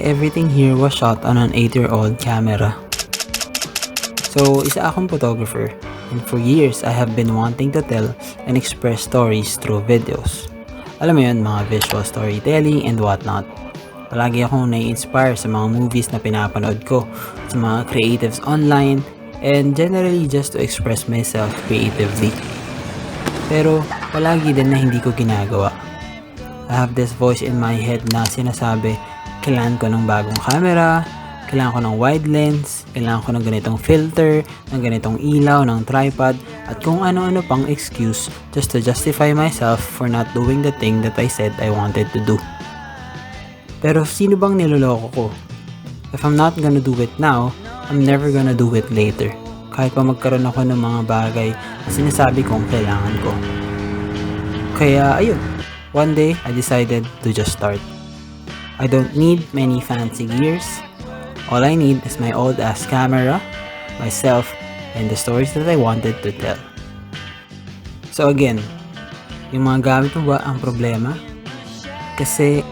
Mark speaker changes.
Speaker 1: Everything here was shot on an 8-year-old camera. So, isa akong photographer, and for years I have been wanting to tell and express stories through videos. Alam mo yun, mga visual storytelling and whatnot. Palagi akong nai-inspire sa mga movies na pinapanood ko, sa mga creatives online, and generally just to express myself creatively. Pero, palagi din na hindi ko ginagawa. I have this voice in my head na sinasabi, kailangan ko ng bagong camera, kailangan ko ng wide lens, kailangan ko ng ganitong filter, ng ganitong ilaw, ng tripod, at kung ano-ano pang excuse just to justify myself for not doing the thing that I said I wanted to do. Pero sino bang niloloko ko? If I'm not gonna do it now, I'm never gonna do it later. Kahit pa magkaroon ako ng mga bagay na sinasabi kong kailangan ko. Kaya ayun, one day I decided to just start. I don't need many fancy gears. All I need is my old-ass camera, myself, and the stories that I wanted to tell. So again, yung mga gamit mo ba ang problema? Kasi